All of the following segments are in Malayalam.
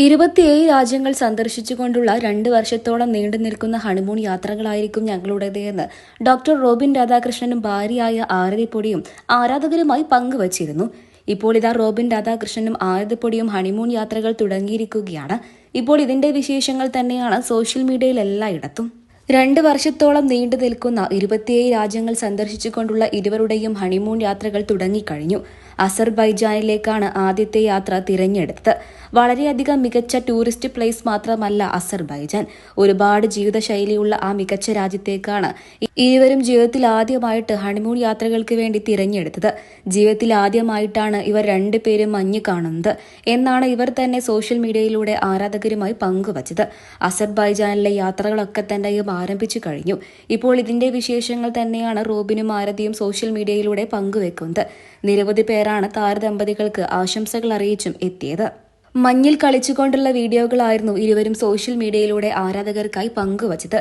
27 രാജ്യങ്ങൾ സന്ദർശിച്ചുകൊണ്ടുള്ള 2 വർഷത്തോളം നീണ്ടു നിൽക്കുന്ന ഹണിമൂൺ യാത്രകളായിരിക്കും ഞങ്ങളുടേതെന്ന് ഡോക്ടർ റോബിൻ രാധാകൃഷ്ണനും ഭാര്യയായ ആരതിപ്പൊടിയും ആരാധകരുമായി പങ്കുവച്ചിരുന്നു. ഇപ്പോൾ ഇതാ റോബിൻ രാധാകൃഷ്ണനും ആരതിപ്പൊടിയും ഹണിമൂൺ യാത്രകൾ തുടങ്ങിയിരിക്കുകയാണ്. ഇപ്പോൾ ഇതിന്റെ വിശേഷങ്ങൾ തന്നെയാണ് സോഷ്യൽ മീഡിയയിൽ എല്ലായിടത്തും. 2 വർഷത്തോളം നീണ്ടു നിൽക്കുന്ന 27 രാജ്യങ്ങൾ സന്ദർശിച്ചുകൊണ്ടുള്ള ഇരുവരുടെയും ഹണിമൂൺ യാത്രകൾ തുടങ്ങിക്കഴിഞ്ഞു. അസർബൈജാനിലേക്കാണ് ആദ്യത്തെ യാത്ര തിരഞ്ഞെടുത്തത്. വളരെയധികം മികച്ച ടൂറിസ്റ്റ് പ്ലേസ് മാത്രമല്ല അസർബൈജാൻ, ഒരുപാട് ജീവിതശൈലിയുള്ള ആ മികച്ച രാജ്യത്തേക്കാണ് ഇരുവരും ജീവിതത്തിൽ ആദ്യമായിട്ട് ഹണിമൂൺ യാത്രകൾക്ക് വേണ്ടി തിരഞ്ഞെടുത്തത്. ജീവിതത്തിൽ ആദ്യമായിട്ടാണ് ഇവർ രണ്ടുപേരും മഞ്ഞ് കാണുന്നത് എന്നാണ് ഇവർ തന്നെ സോഷ്യൽ മീഡിയയിലൂടെ ആരാധകരുമായി പങ്കുവച്ചത്. അസർബൈജാനിലെ യാത്രകളൊക്കെ തന്നെയും ആരംഭിച്ചു കഴിഞ്ഞു. ഇപ്പോൾ ഇതിന്റെ വിശേഷങ്ങൾ തന്നെയാണ് റോബിനും ആരതിയും സോഷ്യൽ മീഡിയയിലൂടെ പങ്കുവെക്കുന്നത്. നിരവധി പേരാണ് താരദമ്പതികൾക്ക് ആശംസകൾ അറിയിച്ചും എത്തിയത്. മഞ്ഞിൽ കളിച്ചുകൊണ്ടുള്ള വീഡിയോകളായിരുന്നു ഇരുവരും സോഷ്യൽ മീഡിയയിലൂടെ ആരാധകർക്കായി പങ്കുവച്ചത്.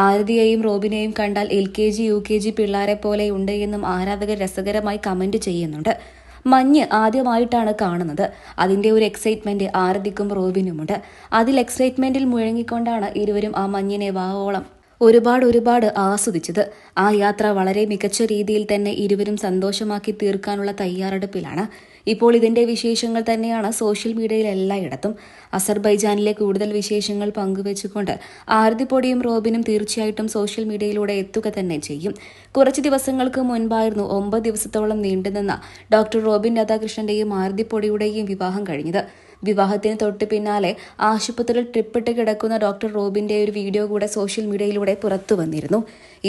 ആരതിയെയും റോബിനെയും കണ്ടാൽ LKG UKG പിള്ളേരെ പോലെ ഉണ്ട് എന്നും ആരാധകർ രസകരമായി കമന്റ് ചെയ്യുന്നുണ്ട്. മഞ്ഞ് ആദ്യമായിട്ടാണ് കാണുന്നത്. അതിന്റെ ഒരു എക്സൈറ്റ്മെന്റ് ആരതിക്കും റോബിനുമുണ്ട്. അതിൽ എക്സൈറ്റ്മെന്റിൽ മുഴങ്ങിക്കൊണ്ടാണ് ഇരുവരും ആ മഞ്ഞിനെ വാവോളം ഒരുപാട് ആസ്വദിച്ചത്. ആ യാത്ര വളരെ മികച്ച രീതിയിൽ തന്നെ ഇരുവരും സന്തോഷമാക്കി തീർക്കാനുള്ള തയ്യാറെടുപ്പിലാണ്. ഇപ്പോൾ ഇതിന്റെ വിശേഷങ്ങൾ തന്നെയാണ് സോഷ്യൽ മീഡിയയിൽ എല്ലായിടത്തും. അസർബൈജാനിലെ കൂടുതൽ വിശേഷങ്ങൾ പങ്കുവെച്ചുകൊണ്ട് ആരതിപ്പൊടിയും റോബിനും തീർച്ചയായിട്ടും സോഷ്യൽ മീഡിയയിലൂടെ എത്തുക തന്നെ ചെയ്യും. കുറച്ച് ദിവസങ്ങൾക്ക് മുൻപായിരുന്നു 9 ദിവസത്തോളം നീണ്ടുനിന്ന ഡോക്ടർ റോബിൻ രാധാകൃഷ്ണന്റെയും ആരതിപ്പൊടിയുടെയും വിവാഹം കഴിഞ്ഞത്. വിവാഹത്തിന് തൊട്ട് പിന്നാലെ ആശുപത്രിയിൽ ട്രിപ്പിട്ട് കിടക്കുന്ന ഡോക്ടർ റോബിന്റെ ഒരു വീഡിയോ കൂടെ സോഷ്യൽ മീഡിയയിലൂടെ പുറത്തു വന്നിരുന്നു.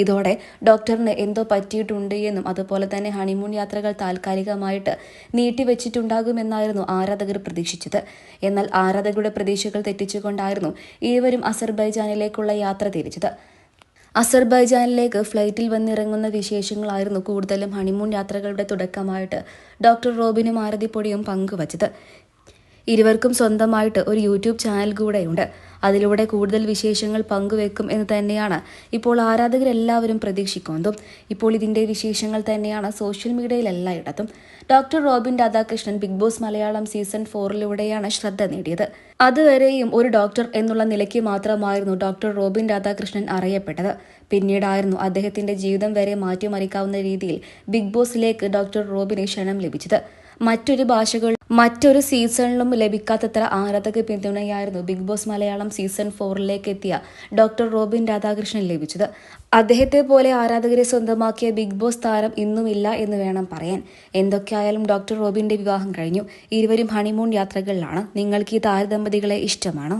ഇതോടെ ഡോക്ടറിന് എന്തോ പറ്റിയിട്ടുണ്ട് എന്നും അതുപോലെ തന്നെ ഹണിമൂൺ യാത്രകൾ താൽക്കാലികമായിട്ട് നീട്ടിവെച്ചിട്ടുണ്ടാകുമെന്നായിരുന്നു ആരാധകർ പ്രതീക്ഷിച്ചത്. എന്നാൽ ആരാധകരുടെ പ്രതീക്ഷകൾ തെറ്റിച്ചുകൊണ്ടായിരുന്നു ഇരുവരും അസർബൈജാനിലേക്കുള്ള യാത്ര തിരിച്ചത്. അസർബൈജാനിലേക്ക് ഫ്ലൈറ്റിൽ വന്നിറങ്ങുന്ന വിശേഷങ്ങളായിരുന്നു കൂടുതലും ഹണിമൂൺ യാത്രകളുടെ തുടക്കമായിട്ട് ഡോക്ടർ റോബിനും ആരതിപ്പൊടിയും പങ്കുവച്ചത്. ഇരുവർക്കും സ്വന്തമായിട്ട് ഒരു യൂട്യൂബ് ചാനൽ കൂടെയുണ്ട്. അതിലൂടെ കൂടുതൽ വിശേഷങ്ങൾ പങ്കുവെക്കും എന്ന് തന്നെയാണ് ഇപ്പോൾ ആരാധകരെല്ലാവരും പ്രതീക്ഷിക്കുന്നതും. ഇപ്പോൾ ഇതിന്റെ വിശേഷങ്ങൾ തന്നെയാണ് സോഷ്യൽ മീഡിയയിൽ എല്ലായിടത്തും. Doctor Robin Radhakrishnan Bigg Boss Malayalam season 4 ശ്രദ്ധ നേടിയത്. അതുവരെയും ഒരു ഡോക്ടർ എന്നുള്ള നിലയ്ക്ക് മാത്രമായിരുന്നു ഡോക്ടർ റോബിൻ രാധാകൃഷ്ണൻ അറിയപ്പെട്ടത്. പിന്നീടായിരുന്നു അദ്ദേഹത്തിന്റെ ജീവിതം വരെ മാറ്റിമറിക്കാവുന്ന രീതിയിൽ ബിഗ് ബോസിലേക്ക് ഡോക്ടർ റോബിന് ക്ഷണം ലഭിച്ചത്. മറ്റൊരു സീസണിലും ലഭിക്കാത്തത്ര ആരാധക പിന്തുണയായിരുന്നു ബിഗ് ബോസ് മലയാളം സീസൺ 4 എത്തിയ ഡോക്ടർ റോബിൻ രാധാകൃഷ്ണൻ ലഭിച്ചത്. അദ്ദേഹത്തെ പോലെ ആരാധകരെ സ്വന്തമാക്കിയ ബിഗ് ബോസ് താരം ഇന്നുമില്ല എന്ന് വേണം പറയാൻ. എന്തൊക്കെയായാലും ഡോക്ടർ റോബിന്റെ വിവാഹം കഴിഞ്ഞു. ഇരുവരും ഹണിമൂൺ യാത്രകളിലാണ്. നിങ്ങൾക്ക് ഈ താരദമ്പതികളെ ഇഷ്ടമാണോ?